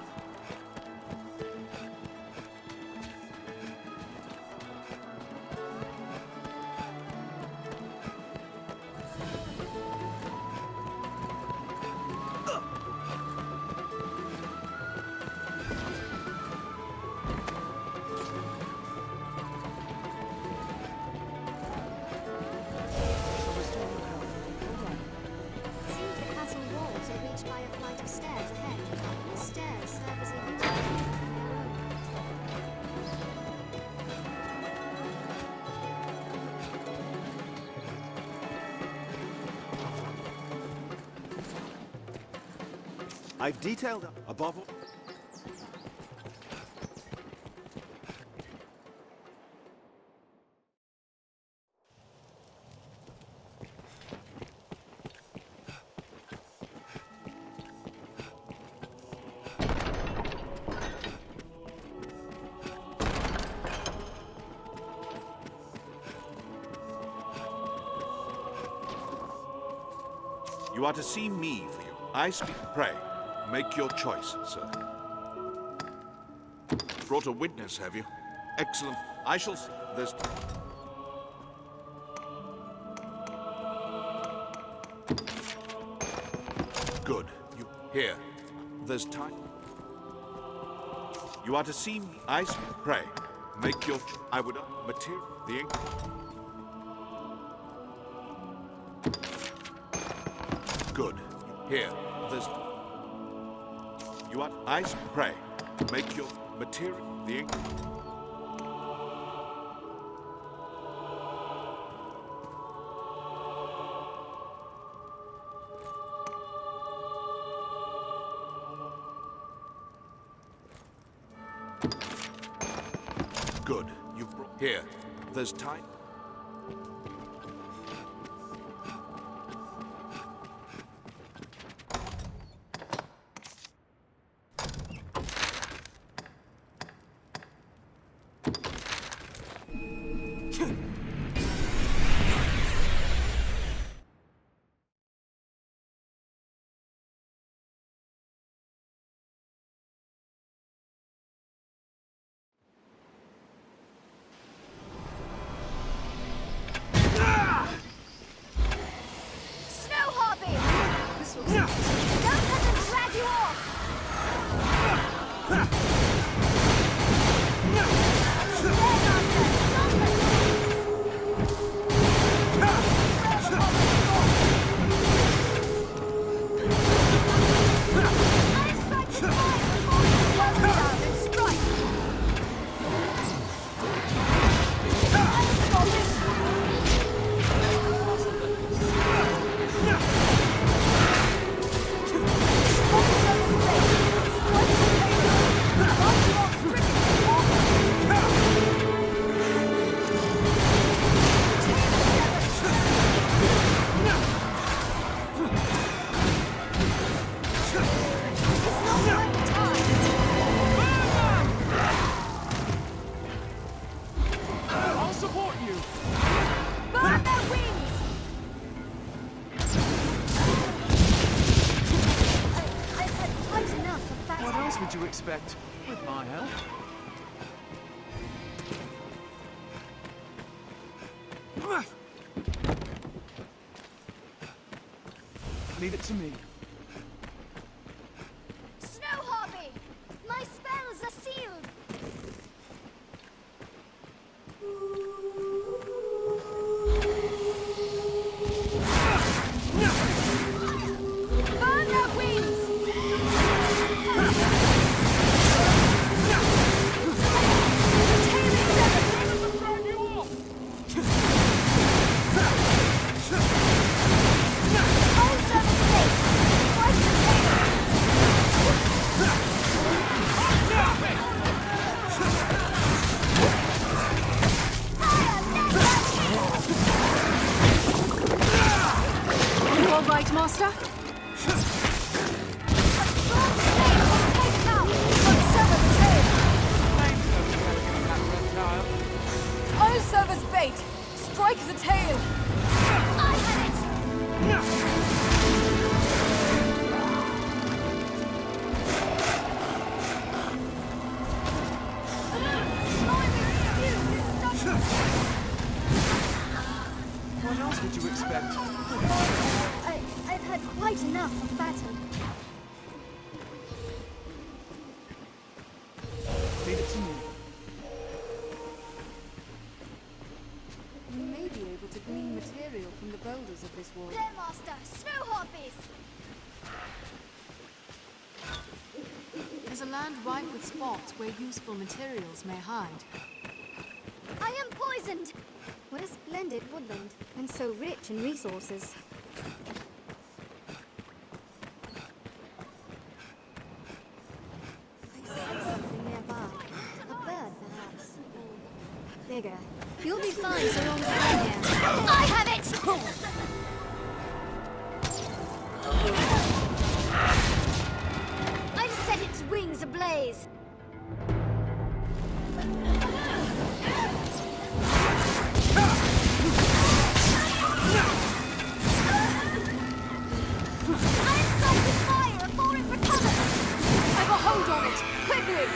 Seems the castle walls are reached by a flight of stairs ahead. The stairs serve as a useful link to their own. I've detailed above all. You are to see me for you. I speak. Pray, make your choice, sir. Brought a witness, have you? Excellent. I shall. There's. Good. You here. There's time. You are to see me. I speak. Pray, make your. I would material the ink. Good. Here. There's. You are. I speak. Pray, make your material the ink. Good. You've brought. Here. There's time. Snow Harpy! Don't let them drag you off! I'll support you. Burn their wings! I've had quite enough of that. What else would you expect? With my help? Leave it to me. Snow Harpy! My spells are sealed! Burn their wings! You all right, Master? I'll serve as bait! Strike the tail! I had it! What else would you expect? I've had quite enough of battle. Leave it to me. We may be able to glean material from the boulders of this wall. There, Master! Snow Harpies! There's a land rife with spots where useful materials may hide. I am poisoned! What a splendid woodland, and so rich in resources. I see something nearby. A bird, perhaps. Or bigger. You'll be fine so long as I'm here. I have it! I've set its wings ablaze. it! Quickly!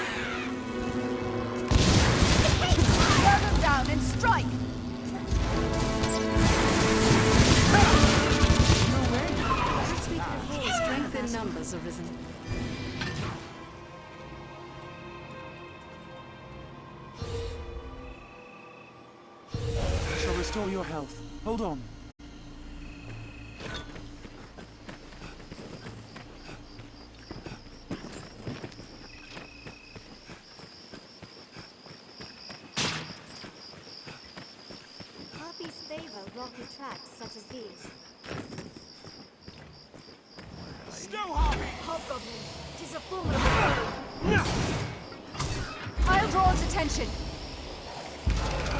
Tear them down and strike! Strength in numbers, Arisen. I shall restore your health. Hold on. Harpies favor rocky tracks such as these. Snow Harpy! Hobgoblin, it is a formidable foe. I'll draw its attention.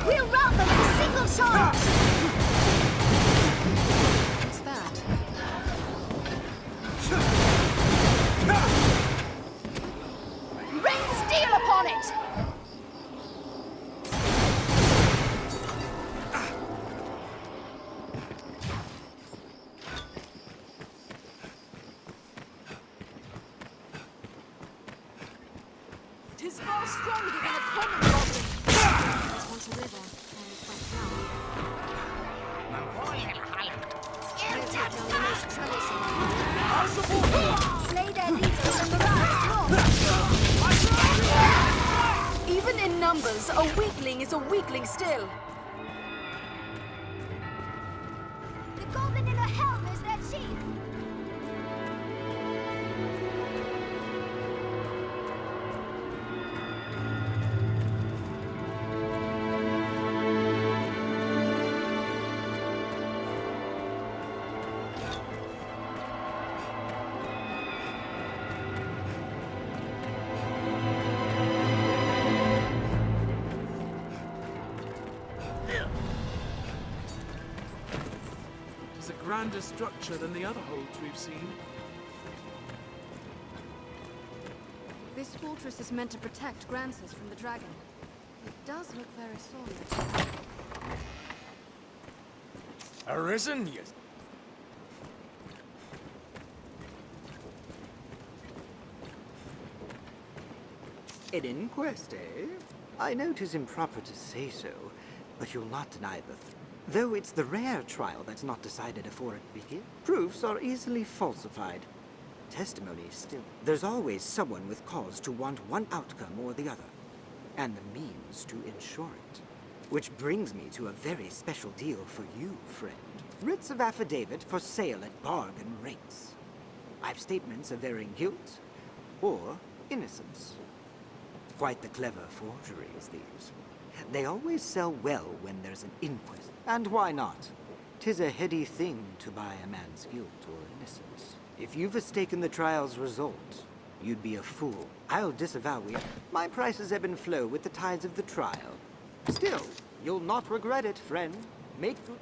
We'll rout them in a single charge! What's that? Rain steel upon it! Tis far stronger than a common goblin. There's once a river, and it went down. We'll take down the most troublesome. Slay their leaders and the rats. Even in numbers, a weakling is a weakling still. The goblin in a helm is their chief. It's a grander structure than the other holds we've seen. This fortress is meant to protect Grances from the dragon. It does look very solid. Arisen, yes. An inquest, eh? I know 'tis improper to say so, but you'll not deny though it's the rare trial that's not decided afore it begins. Proofs are easily falsified. Testimony still. There's always someone with cause to want one outcome or the other, and the means to ensure it. Which brings me to a very special deal for you, friend. Writs of affidavit for sale at bargain rates. I've statements averring guilt or innocence. Quite the clever forgeries, these. They always sell well when there's an inquest. And why not? 'Tis a heady thing to buy a man's guilt or innocence. If you've mistaken the trial's result, you'd be a fool. I'll disavow it. My prices ebb and flow with the tides of the trial. Still, you'll not regret it, friend. Make good.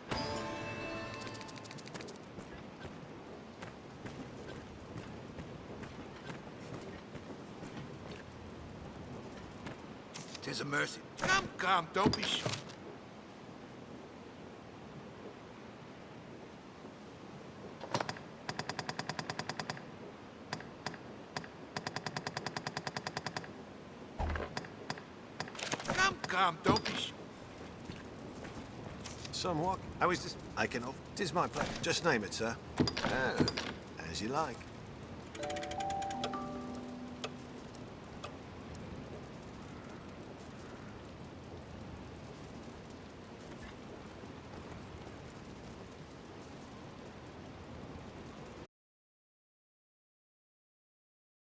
'Tis a mercy. Come, don't be shy. Come, don't be shy. Somewhat. How is this? I can offer. 'Tis my pleasure. Just name it, sir. Oh, as you like.